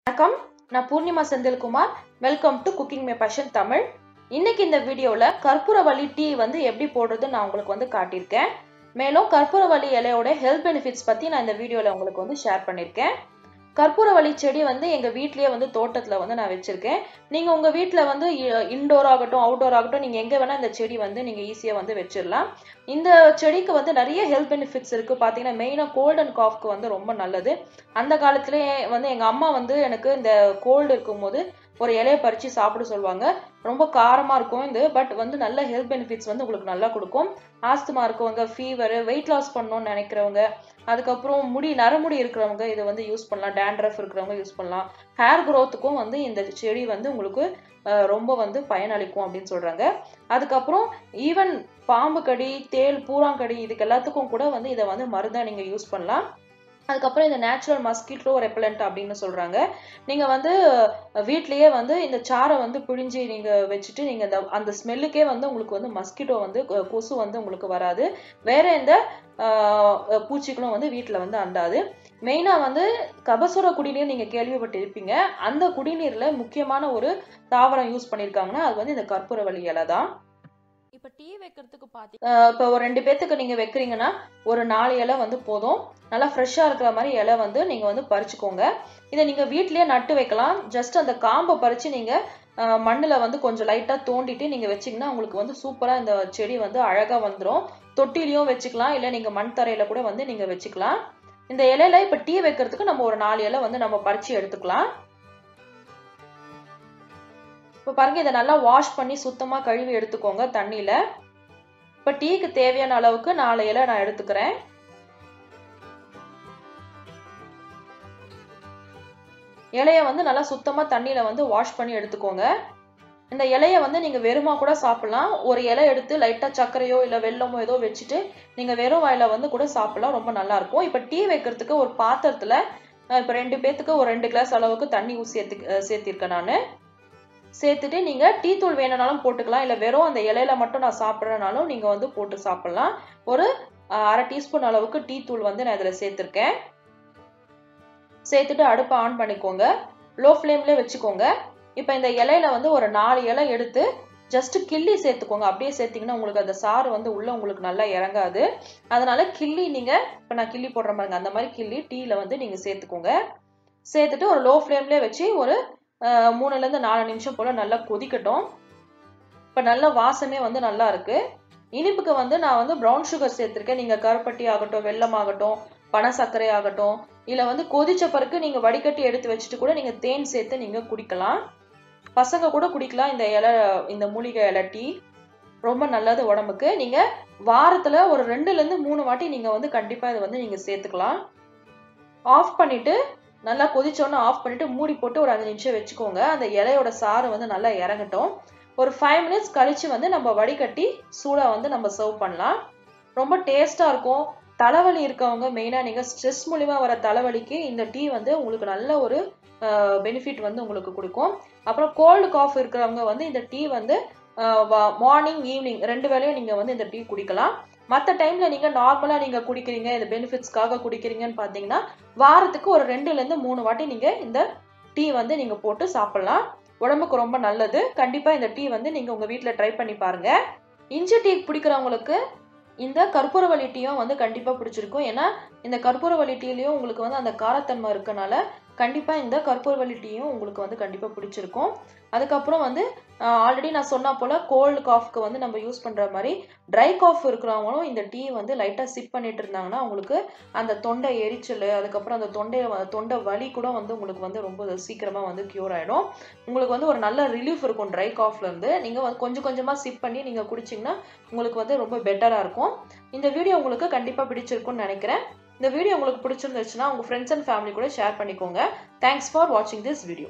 வணக்கம், நான் Poornima Senthilkumar. Welcome to cooking my passion Tamil. இன்னைக்கு இந்த வீடியோல கற்பூரவள்ளி டீ வந்து எப்படி போடுறது நான் உங்களுக்கு வந்து காட்டியிருக்கேன். மேலும் கற்பூரவள்ளி இலையோட ஹெல்த் பெனிஃபிட்ஸ் பத்தி நான் இந்த வீடியோல உங்களுக்கு வந்து ஷேர் பண்ணியிருக்கேன். கற்பூரவள்ளி செடி வந்து எங்க வீட்லயே வந்து தோட்டத்துல வந்து நான் வச்சிருக்கேன். நீங்க உங்க வீட்ல வந்து இன்டோர் ஆகட்டும் அவுட்டோர் ஆகட்டும் நீங்க எங்க வேணா இந்த செடி வந்து நீங்க ஈஸியா வந்து வச்சிடலாம். இந்த செடிக்கு வந்து நிறைய ஹெல்த் பெனிஃபிட்ஸ் இருக்கு. பாத்தீங்கன்னா மெயினா கோல்ட் அண்ட் காஃப்க்கு வந்து ரொம்ப நல்லது. அந்த காலத்திலேயே வந்து எங்க அம்மா வந்து எனக்கு இந்த கோல்டு இருக்கும்போது ஒரு இலையை பறிச்சு சாப்பிட சொல்லுவாங்க. ரொம்ப காரமா இருக்கும் இது, பட் வந்து நல்ல ஹெல்த் பெனிஃபிட்ஸ் வந்து உங்களுக்கு நல்லா கொடுக்கும். ஆஸ்துமா இருக்கவங்க, ஃபீவர், வெயிட் லாஸ் பண்ணணும்னு நினைக்கிறவங்க, அதுக்கப்புறம் நரமுடி இருக்கிறவங்க இதை வந்து யூஸ் பண்ணலாம். டேண்ட்ரஃப் இருக்கிறவங்க யூஸ் பண்ணலாம். ஹேர் க்ரோத்துக்கும் வந்து இந்த செடி வந்து உங்களுக்கு ரொம்ப வந்து பயனளிக்கும் அப்படின்னு சொல்றாங்க. அதுக்கப்புறம் ஈவன் பாம்பு கடி, தேள், பூராங்கடி இதுக்கு எல்லாத்துக்கும் கூட வந்து இதை வந்து மருந்தா நீங்க யூஸ் பண்ணலாம். அதுக்கப்புறம் இந்த நேச்சுரல் மஸ்கிட்டோ ரெப்பலண்ட் அப்படின்னு சொல்றாங்க. நீங்க வந்து வீட்லயே வந்து இந்த சாரை வந்து பிழிஞ்சு நீங்க வச்சுட்டு நீங்க அந்த ஸ்மெல்லுக்கே வந்து உங்களுக்கு வந்து மஸ்கிட்டோ வந்து கொசு வந்து உங்களுக்கு வராது. வேற எந்த பூச்சிகளும் வந்து வீட்டுல வந்து அண்டாது. மெயினா வந்து கபசுர குடிநீர் நீங்க கேள்விப்பட்டு இருப்பீங்க. அந்த குடிநீர்ல முக்கியமான ஒரு தாவரம் யூஸ் பண்ணிருக்காங்கன்னா அது வந்து இந்த கற்பூரவள்ளி இலை தான். இப்ப டீ வைக்கிறதுக்கு இப்ப ஒரு 2 பேத்துக்கு நீங்க வைக்கிறீங்கன்னா ஒரு 4 இலை வந்து போதும். நல்லா ஃப்ரெஷ்ஷா இருக்கிற மாதிரி இலை வந்து நீங்க வந்து பறிச்சுக்கோங்க. இதை நீங்க வீட்லயே நட்டு வைக்கலாம். ஜஸ்ட் அந்த காம்பை பறிச்சு நீங்க மண்ணுல வந்து கொஞ்சம் லைட்டா தோண்டிட்டு நீங்க வச்சீங்கன்னா உங்களுக்கு வந்து சூப்பரா இந்த செடி வந்து அழகா வந்துடும். தொட்டிலையும் வச்சுக்கலாம், இல்ல நீங்க மண் தரையில கூட வந்து நீங்க வச்சுக்கலாம். இந்த இலையில இப்ப டீ வைக்கிறதுக்கு நம்ம ஒரு 4 இலை வந்து நம்ம பறிச்சு எடுத்துக்கலாம். இப்ப பாருங்க, இதை நல்லா வாஷ் பண்ணி சுத்தமா கழுவி எடுத்துக்கோங்க தண்ணியில. இப்ப டீக்கு தேவையான அளவுக்கு 4 இலை நான் எடுத்துக்கிறேன். இலைய வந்து நல்லா சுத்தமா தண்ணியில வந்து வாஷ் பண்ணி எடுத்துக்கோங்க. இந்த இலைய வந்து நீங்க வெறுமா கூட சாப்பிடலாம். ஒரு இலை எடுத்து லைட்டா சர்க்கரையோ இல்ல வெல்லமோ ஏதோ வச்சுட்டு நீங்க வெறும் வாயில வந்து கூட சாப்பிடலாம். ரொம்ப நல்லா இருக்கும். இப்ப டீ வைக்கிறதுக்கு ஒரு பாத்திரத்துல இப்ப 2 பேத்துக்கு ஒரு 2 கிளாஸ் அளவுக்கு தண்ணி சேர்த்திருக்கேன் நானு. சேர்த்துட்டு நீங்க டீ தூள் வேணும்னாலும் போட்டுக்கலாம், இல்ல வெறும் அந்த இலையில மட்டும் நான் சாப்பிட்றனாலும் நீங்க வந்து போட்டு சாப்பிடலாம். ஒரு 1/2 டீஸ்பூன் அளவுக்கு டீ தூள் வந்து நான் இதுல சேர்த்திருக்கேன். சேர்த்துட்டு அடுப்பை ஆன் பண்ணிக்கோங்க. லோ ஃப்ளேம்ல வச்சுக்கோங்க. இப்ப இந்த இலையில வந்து ஒரு 4 இலை எடுத்து ஜஸ்ட் கிள்ளி சேர்த்துக்கோங்க. அப்படியே சேர்த்தீங்கன்னா உங்களுக்கு அந்த சாறு வந்து உள்ள உங்களுக்கு நல்லா இறங்காது. அதனால கிள்ளி நீங்க இப்ப நான் கிள்ளி போடுற பாருங்க, அந்த மாதிரி கிள்ளி டீல வந்து நீங்க சேர்த்துக்கோங்க. சேர்த்துட்டு ஒரு லோ ஃப்ளேம்ல வச்சு ஒரு 3ல இருந்து 4 நிமிஷம் போல நல்லா கொதிக்கட்டும். இப்ப நல்ல வாசமே வந்து நல்லா இருக்கு. இனிப்புக்கு வந்து நான் வந்து ப்ரௌன் சுகர் சேர்த்திருக்கேன். நீங்க கருப்பட்டி ஆகட்டும், வெல்லம் ஆகட்டும், பனை சர்க்கரை ஆகட்டும், இல்ல வந்து கொதிச்ச பிறகு நீங்க வடிகட்டி எடுத்து வச்சுட்டு கூட நீங்க தேன் சேர்த்து நீங்க குடிக்கலாம். பசங்க கூட குடிக்கலாம். இந்த மூலிகை இலை டீ ரொம்ப நல்லது உடம்புக்கு. நீங்க வாரத்துல ஒரு 2ல இருந்து 3 வாட்டி நீங்க வந்து கண்டிப்பா இதை வந்து நீங்க சேர்த்துக்கலாம். ஆஃப் பண்ணிட்டு நல்லா கொதிச்சோன்னு ஆஃப் பண்ணிட்டு மூடி போட்டு ஒரு 5 நிமிஷம் வச்சுக்கோங்க. அந்த இலையோட சாறு வந்து நல்லா இறங்கட்டும். ஒரு 5 மினிட்ஸ் கழிச்சு வந்து நம்ம வடிகட்டி சூடா வந்து நம்ம சர்வ் பண்ணலாம். ரொம்ப டேஸ்டா இருக்கும். தலைவலி இருக்கவங்க, மெயினா நீங்க ஸ்ட்ரெஸ் மூலியமா வர தலைவலிக்கு இந்த டீ வந்து உங்களுக்கு நல்ல ஒரு பெனிஃபிட் வந்து உங்களுக்கு கொடுக்கும். அப்புறம் கோல்டு காஃப் இருக்கிறவங்க வந்து இந்த டீ வந்து மார்னிங் ஈவினிங் 2 வேளையும் நீங்க வந்து இந்த டீ குடிக்கலாம். மற்ற டைம்ல நீங்க நார்மலா நீங்க குடிக்கிறீங்க, இந்த பெனிஃபிட்ஸ்க்காக குடிக்கிறீங்கன்னு பாத்தீங்கன்னா வாரத்துக்கு ஒரு 2ல இருந்து 3 வாட்டி நீங்க இந்த டீ வந்து நீங்க போட்டு சாப்பிடலாம். உடம்புக்கு ரொம்ப நல்லது. கண்டிப்பா இந்த டீ வந்து நீங்க உங்க வீட்டுல ட்ரை பண்ணி பாருங்க. இஞ்சி டீ பிடிக்கிறவங்களுக்கு இந்த கற்பூரவள்ளி டீயும் வந்து கண்டிப்பா பிடிச்சிருக்கும். ஏன்னா இந்த கற்பூரவள்ளி டீலயும் உங்களுக்கு வந்து அந்த காரத்தன்மை இருக்கனால கண்டிப்பா இந்த கற்பூரவள்ளி டீயும் உங்களுக்கு வந்து கண்டிப்பா பிடிச்சிருக்கும். அதுக்கப்புறம் வந்து ஆல்ரெடி நான் சொன்ன போல கோல்டு காஃப்க்கு வந்து நம்ம யூஸ் பண்ற மாதிரி ட்ரை காஃப் இருக்கிறவங்களும் இந்த டீ வந்து லைட்டா சிப் பண்ணிட்டு இருந்தாங்கன்னா உங்களுக்கு அந்த தொண்டை எரிச்சல், அதுக்கப்புறம் அந்த தொண்டை வலி கூட வந்து உங்களுக்கு வந்து ரொம்ப சீக்கிரமா வந்து கியூர் ஆயிடும். உங்களுக்கு வந்து ஒரு நல்ல ரிலீஃப் இருக்கும் ட்ரை காஃப்ல இருந்து. நீங்க வந்து கொஞ்சம் கொஞ்சமா சிப் பண்ணி நீங்க குடிச்சீங்கன்னா உங்களுக்கு வந்து ரொம்ப பெட்டரா இருக்கும். இந்த வீடியோ உங்களுக்கு கண்டிப்பா பிடிச்சிருக்கும்னு நினைக்கிறேன். இந்த வீடியோ உங்களுக்கு பிடிச்சிருந்துச்சுன்னா உங்க ஃப்ரெண்ட்ஸ் அண்ட் ஃபேமிலி கூட ஷேர் பண்ணிக்கோங்க. தேங்க்ஸ் ஃபார் வாட்சிங் திஸ் வீடியோ.